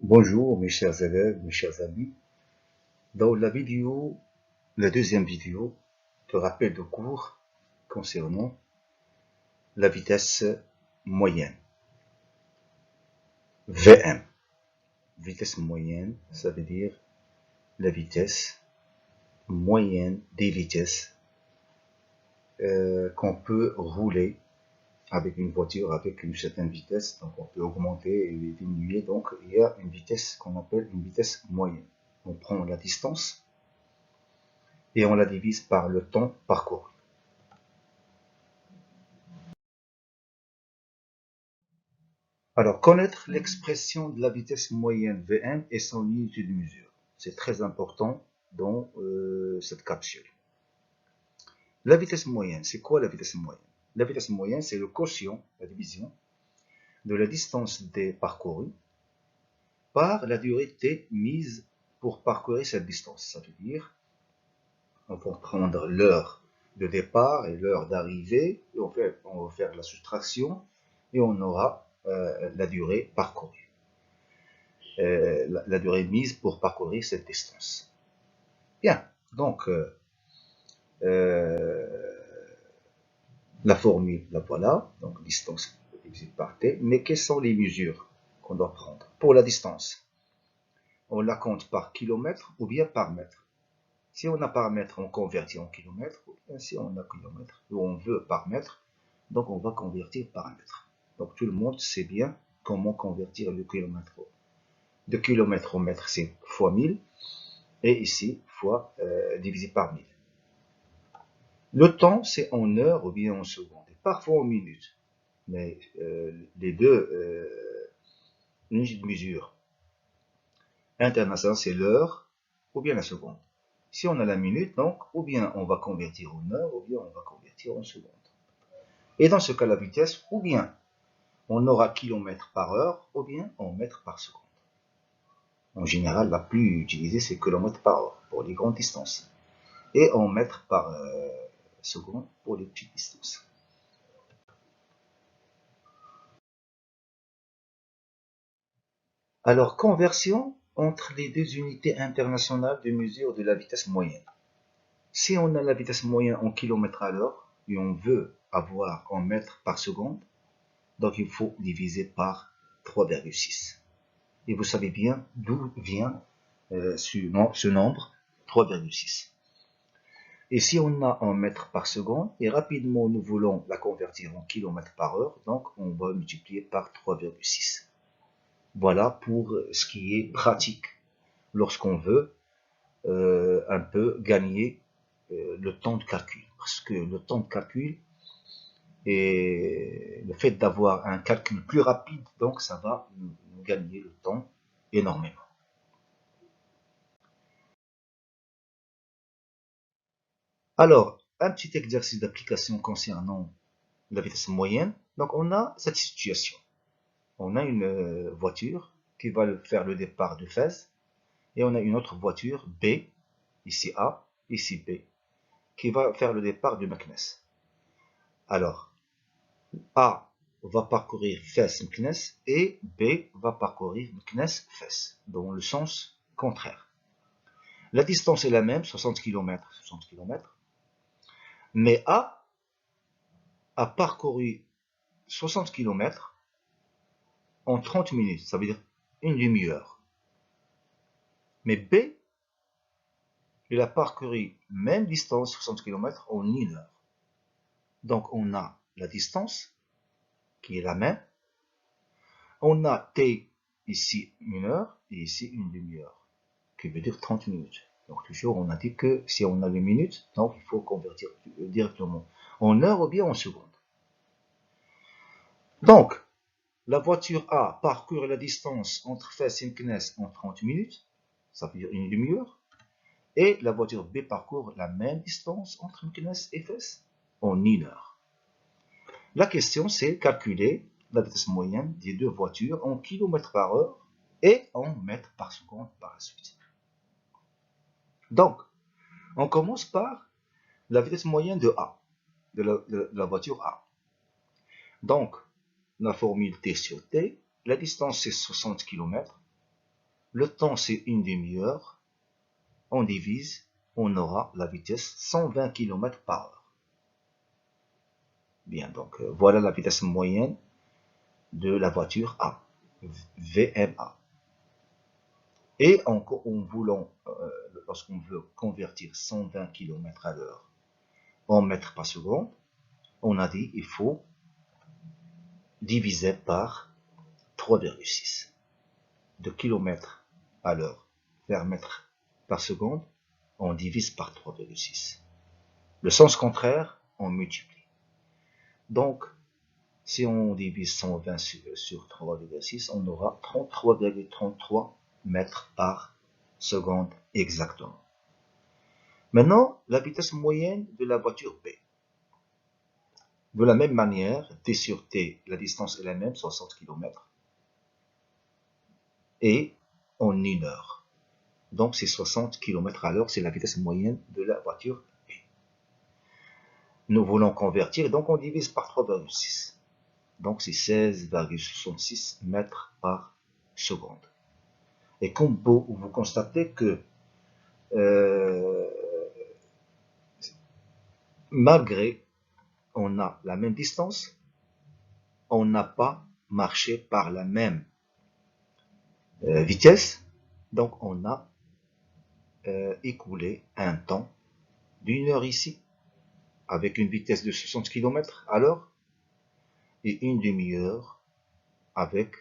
Bonjour mes chers élèves, mes chers amis. Dans la deuxième vidéo, de rappel de cours concernant la vitesse moyenne, VM. Vitesse moyenne, ça veut dire la vitesse moyenne des vitesses qu'on peut rouler avec une voiture avec une certaine vitesse. Donc on peut augmenter et diminuer. Donc il y a une vitesse qu'on appelle une vitesse moyenne. On prend la distance et on la divise par le temps parcouru. Alors, connaître l'expression de la vitesse moyenne Vm et son unité de mesure. C'est très important dans cette capsule. La vitesse moyenne, c'est quoi la vitesse moyenne? La vitesse moyenne, c'est le quotient, la division, de la distance des parcourus par la durée t mise pour parcourir cette distance. Ça veut dire, on va prendre l'heure de départ et l'heure d'arrivée, et on va faire la soustraction, et on aura la durée parcourue. La durée mise pour parcourir cette distance. Bien, donc la formule, la voilà, donc distance divisée par t, mais quelles sont les mesures qu'on doit prendre? Pour la distance, on la compte par kilomètre ou bien par mètre. Si on a par mètre, on convertit en kilomètres, ou bien si on a kilomètre, ou on veut par mètre, donc on va convertir par mètre. Donc tout le monde sait bien comment convertir le kilomètre. De kilomètre au mètre, c'est fois 1000. Et ici, fois divisé par 1000. Le temps, c'est en heures ou bien en secondes, et parfois en minutes. Mais les deux unités de mesure internationales, c'est l'heure ou bien la seconde. Si on a la minute, donc, ou bien on va convertir en heure, ou bien on va convertir en seconde. Et dans ce cas, la vitesse, ou bien on aura kilomètres par heure, ou bien en mètres par seconde. En général, la plus utilisée, c'est kilomètres par heure pour les grandes distances. Et en mètres par seconde pour les petites distances. Alors, conversion entre les deux unités internationales de mesure de la vitesse moyenne. Si on a la vitesse moyenne en kilomètres à l'heure et on veut avoir en mètres par seconde, donc il faut diviser par 3,6. Et vous savez bien d'où vient ce nombre 3,6. Et si on a en mètres par seconde, et rapidement nous voulons la convertir en kilomètres par heure, donc on va multiplier par 3,6. Voilà pour ce qui est pratique lorsqu'on veut un peu gagner le temps de calcul. Parce que le temps de calcul et le fait d'avoir un calcul plus rapide, donc ça va nous gagner le temps énormément. Alors, un petit exercice d'application concernant la vitesse moyenne. Donc, on a cette situation. On a une voiture qui va faire le départ de Fès et on a une autre voiture B, ici A, ici B, qui va faire le départ de Meknès. Alors, A va parcourir Fès-Meknès et B va parcourir Meknès-Fès, dans le sens contraire. La distance est la même, 60 km, 60 km, mais a parcouru 60 km en 30 minutes, ça veut dire une demi-heure. Mais B, il a parcouru même distance, 60 km, en une heure. Donc on a la distance qui est la même. On a T ici une heure et ici une demi-heure, qui veut dire 30 minutes. Donc toujours on a dit que si on a les minutes, donc il faut convertir directement en heure ou bien en secondes. Donc la voiture A parcourt la distance entre Fès et Meknès en 30 minutes, ça veut dire une demi-heure, et la voiture B parcourt la même distance entre Meknès et Fès en une heure. La question, c'est calculer la vitesse moyenne des deux voitures en km par heure et en mètres par seconde par la suite. Donc, on commence par la vitesse moyenne de A, de la voiture A. Donc, la formule T sur T, la distance c'est 60 km, Le temps, c'est une demi-heure. On divise, on aura la vitesse 120 km par heure. Bien, donc voilà la vitesse moyenne de la voiture A, VMA. Et lorsqu'on veut convertir 120 km à l'heure en mètres par seconde, on a dit il faut diviser par 3,6. De km à l'heure vers mètres par seconde, on divise par 3,6. Le sens contraire, on multiplie. Donc, si on divise 120 sur 3,6, on aura 33,33 mètres par seconde exactement. Maintenant, la vitesse moyenne de la voiture B. De la même manière, T sur T, la distance est la même, 60 km, et en 1 heure. Donc c'est 60 km à l'heure, c'est la vitesse moyenne de la voiture B. Nous voulons convertir, donc on divise par 3,6. Donc c'est 16,66 mètres par seconde. Et comme vous constatez que malgré on a la même distance, on n'a pas marché par la même vitesse, donc on a écoulé un temps d'1 heure ici, avec une vitesse de 60 km à l'heure, et une demi-heure avec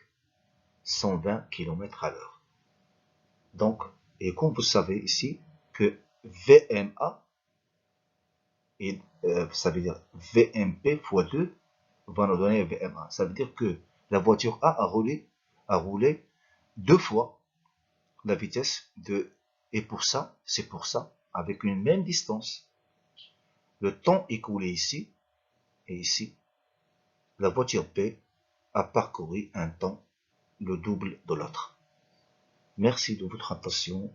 120 km à l'heure. Donc, et comme vous savez ici, que VMA, ça veut dire VMP fois 2, va nous donner VMA. Ça veut dire que la voiture A a roulé 2 fois la vitesse de, et c'est pour ça, avec une même distance, le temps écoulé ici et ici, la voiture B a parcouru un temps le double de l'autre. Merci de votre attention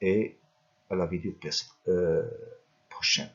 et à la vidéo prochaine.